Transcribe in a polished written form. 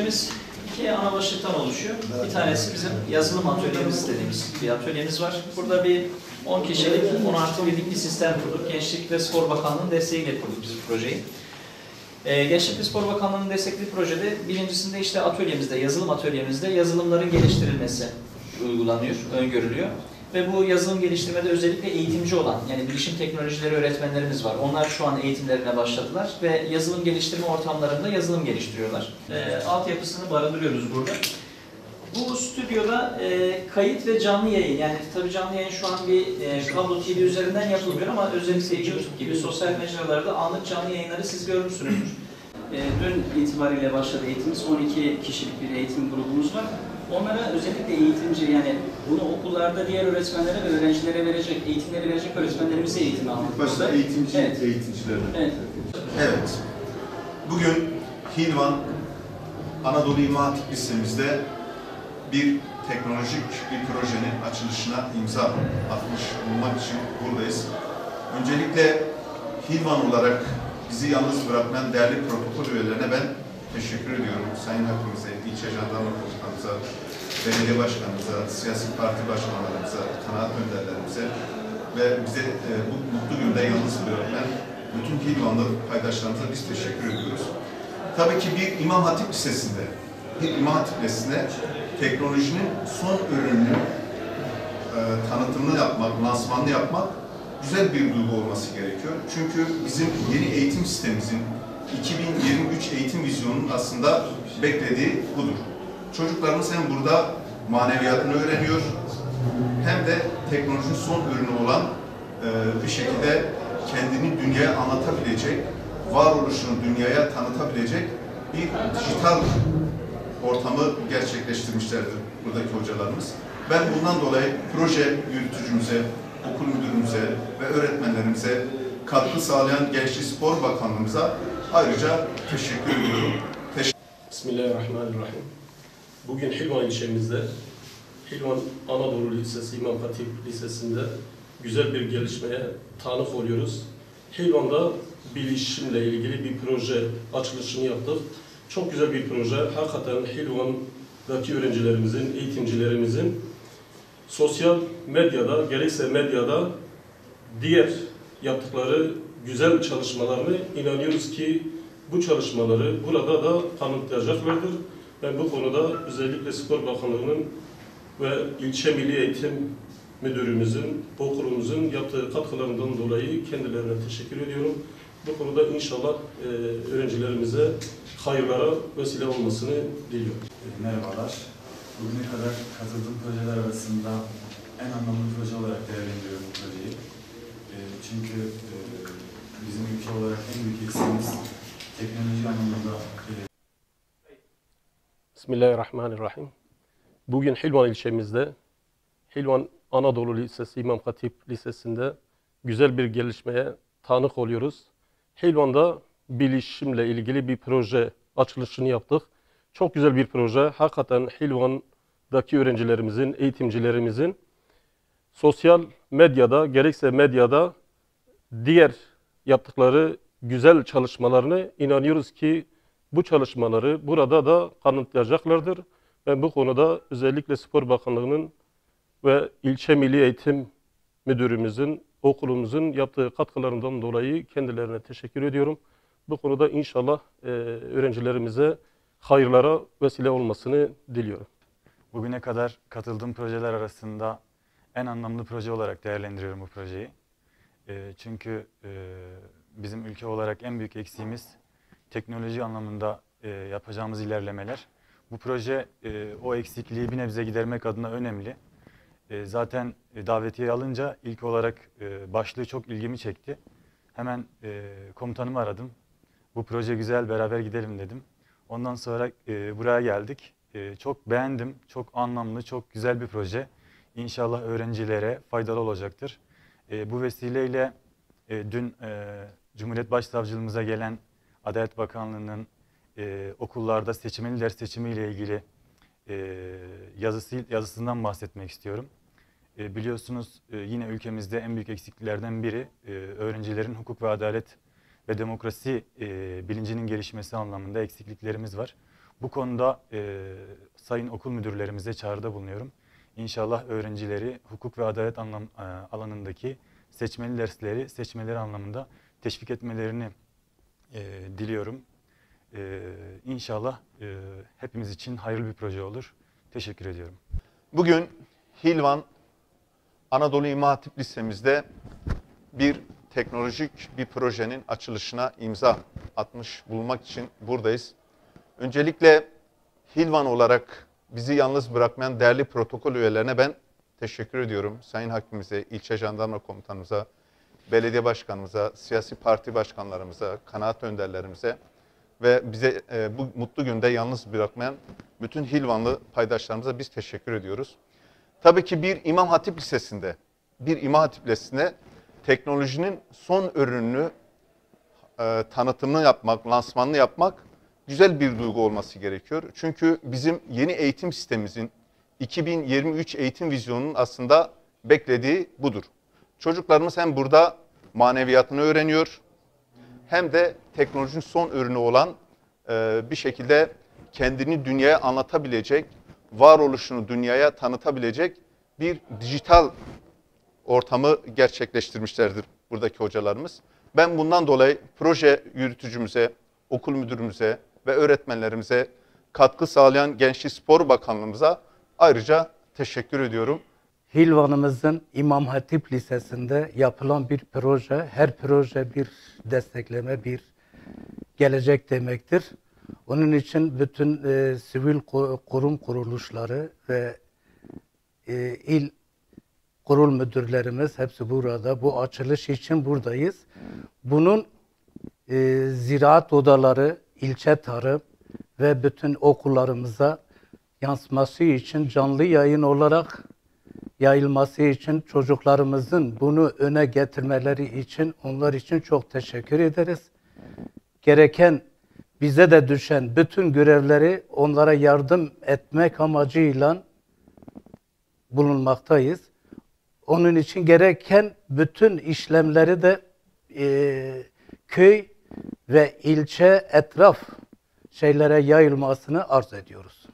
projemiz iki ana başlıktan oluşuyor. Bir tanesi bizim yazılım atölyemiz dediğimiz bir atölyemiz var. Burada bir 10 kişilik 10+1'lik bir sistem kurduk. Gençlik ve Spor Bakanlığı'nın desteğiyle kurduk biz bu projeyi. Gençlik ve Spor Bakanlığı'nın destekli projede birincisinde işte atölyemizde, yazılım atölyemizde yazılımların geliştirilmesi uygulanıyor, öngörülüyor. Ve bu yazılım geliştirmede özellikle eğitimci olan, yani bilişim teknolojileri öğretmenlerimiz var. Onlar şu an eğitimlerine başladılar ve yazılım geliştirme ortamlarında yazılım geliştiriyorlar. Altyapısını barındırıyoruz burada. Bu stüdyoda kayıt ve canlı yayın, yani tabii canlı yayın şu an bir kablo TV üzerinden yapılmıyor ama özellikle YouTube gibi sosyal mecralarda anlık canlı yayınları siz görmüşsünüzdür. Dün itibariyle başladı eğitimimiz, 12 kişilik bir eğitim grubumuz var. Onlara özellikle eğitimci, yani bunu okullarda diğer öğretmenlere ve öğrencilere verecek, eğitimleri verecek öğretmenlerimize eğitim aldık. Başta eğitimci, evet. Eğitimcilerine. Evet. Evet. Bugün Hilvan Anadolu İmam Hatip Lisemizde bir teknolojik bir projenin açılışına imza atmış olmak için buradayız. Öncelikle Hilvan olarak bizi yalnız bırakmayan değerli protokol üyelerine ben teşekkür ediyorum. Sayın Hakimimize, ilçe jandarma komutanımıza, belediye başkanımıza, siyasi parti başkanlarımıza, kanaat önderlerimize ve bize bu mutlu günde yalnız bırakmayan bütün Hilvanlı paydaşlarımıza biz teşekkür ediyoruz. Tabii ki bir İmam Hatip Lisesi'nde, bir İmam Hatip Lisesi'nde teknolojinin son ürününün tanıtımını yapmak, lansmanını yapmak güzel bir duygu olması gerekiyor. Çünkü bizim yeni eğitim sistemimizin 2023 eğitim vizyonunun aslında beklediği budur. Çocuklarımız hem burada maneviyatını öğreniyor, hem de teknolojinin son ürünü olan bir şekilde kendini dünyaya anlatabilecek, varoluşunu dünyaya tanıtabilecek bir dijital ortamı gerçekleştirmişlerdir buradaki hocalarımız. Ben bundan dolayı proje yürütücümüze, okul müdürümüze ve öğretmenlerimize katkı sağlayan Gençlik Spor Bakanlığımıza ayrıca teşekkür ediyorum. Bismillahirrahmanirrahim. Bugün Hilvan ilçemizde, Hilvan Anadolu Lisesi, İmam Hatip Lisesi'nde güzel bir gelişmeye tanık oluyoruz. Hilvan'da bilişimle ilgili bir proje açılışını yaptık. Çok güzel bir proje. Hakikaten Hilvan'daki öğrencilerimizin, eğitimcilerimizin sosyal medyada, gerekse medyada diğer yaptıkları güzel çalışmalarını inanıyoruz ki bu çalışmaları burada da kanıtlayacaklardır. Ben bu konuda özellikle Spor Bakanlığı'nın ve İlçe Milli Eğitim Müdürümüzün, okulumuzun yaptığı katkılarından dolayı kendilerine teşekkür ediyorum. Bu konuda inşallah öğrencilerimize hayırlara vesile olmasını diliyorum. Merhabalar. Bugüne kadar katıldığım projeler arasında en anlamlı proje olarak değerlendiriyorum bu projeyi. Çünkü bizim ülke olarak en büyük eksiğimiz teknoloji anlamında. Bismillahirrahmanirrahim. Bugün Hilvan ilçemizde, Hilvan Anadolu Lisesi, İmam Hatip Lisesi'nde güzel bir gelişmeye tanık oluyoruz. Hilvan'da bilişimle ilgili bir proje açılışını yaptık. Çok güzel bir proje. Hakikaten Hilvan'daki öğrencilerimizin, eğitimcilerimizin sosyal medyada, gerekse medyada diğer yaptıkları güzel çalışmalarını inanıyoruz ki bu çalışmaları burada da kanıtlayacaklardır. Ben bu konuda özellikle Spor Bakanlığı'nın ve İlçe Milli Eğitim Müdürümüzün, okulumuzun yaptığı katkılarından dolayı kendilerine teşekkür ediyorum. Bu konuda inşallah öğrencilerimize hayırlara vesile olmasını diliyorum. Bugüne kadar katıldığım projeler arasında en anlamlı proje olarak değerlendiriyorum bu projeyi. Çünkü bizim ülke olarak en büyük eksiğimiz teknoloji anlamında yapacağımız ilerlemeler. Bu proje o eksikliği bir nebze gidermek adına önemli. Zaten davetiye alınca ilk olarak başlığı çok ilgimi çekti. Hemen komutanımı aradım. Bu proje güzel, beraber gidelim dedim. Ondan sonra buraya geldik. Çok beğendim, çok anlamlı, çok güzel bir proje. İnşallah öğrencilere faydalı olacaktır. Bu vesileyle dün Cumhuriyet Başsavcılığımıza gelen Adalet Bakanlığı'nın okullarda seçmeli ders seçimiyle ilgili yazısından bahsetmek istiyorum. Biliyorsunuz yine ülkemizde en büyük eksikliklerden biri öğrencilerin hukuk ve adalet ve demokrasi bilincinin gelişmesi anlamında eksikliklerimiz var. Bu konuda sayın okul müdürlerimize çağrıda bulunuyorum. İnşallah öğrencileri hukuk ve adalet alanındaki seçmeleri anlamında teşvik etmelerini diliyorum. İnşallah hepimiz için hayırlı bir proje olur. Teşekkür ediyorum. Bugün Hilvan Anadolu İmam Hatip Lisemizde bir teknolojik bir projenin açılışına imza atmış bulunmak için buradayız. Öncelikle Hilvan olarak bizi yalnız bırakmayan değerli protokol üyelerine ben teşekkür ediyorum. Sayın Hakimimize, ilçe jandarma komutanımıza, belediye başkanımıza, siyasi parti başkanlarımıza, kanaat önderlerimize ve bize bu mutlu günde yalnız bırakmayan bütün Hilvanlı paydaşlarımıza biz teşekkür ediyoruz. Tabii ki bir İmam Hatip Lisesi'nde teknolojinin son ürününü tanıtımını yapmak, lansmanını yapmak güzel bir duygu olması gerekiyor. Çünkü bizim yeni eğitim sistemimizin 2023 eğitim vizyonunun aslında beklediği budur. Çocuklarımız hem burada maneviyatını öğreniyor hem de teknolojinin son ürünü olan bir şekilde kendini dünyaya anlatabilecek, varoluşunu dünyaya tanıtabilecek bir dijital ortamı gerçekleştirmişlerdir buradaki hocalarımız. Ben bundan dolayı proje yürütücümüze, okul müdürümüze ve öğretmenlerimize katkı sağlayan Gençlik Spor Bakanlığımıza ayrıca teşekkür ediyorum. Hilvan'ımızın İmam Hatip Lisesi'nde yapılan bir proje, her proje bir destekleme, bir gelecek demektir. Onun için bütün sivil kurum kuruluşları ve il kurul müdürlerimiz hepsi burada. Bu açılış için buradayız. Bunun ziraat odaları, ilçe tarım ve bütün okullarımıza yansıması için canlı yayın olarak yayılması için çocuklarımızın bunu öne getirmeleri için onlar için çok teşekkür ederiz. Gereken bize de düşen bütün görevleri onlara yardım etmek amacıyla bulunmaktayız. Onun için gereken bütün işlemleri de köy ve ilçe etraf şeylere yayılmasını arz ediyoruz.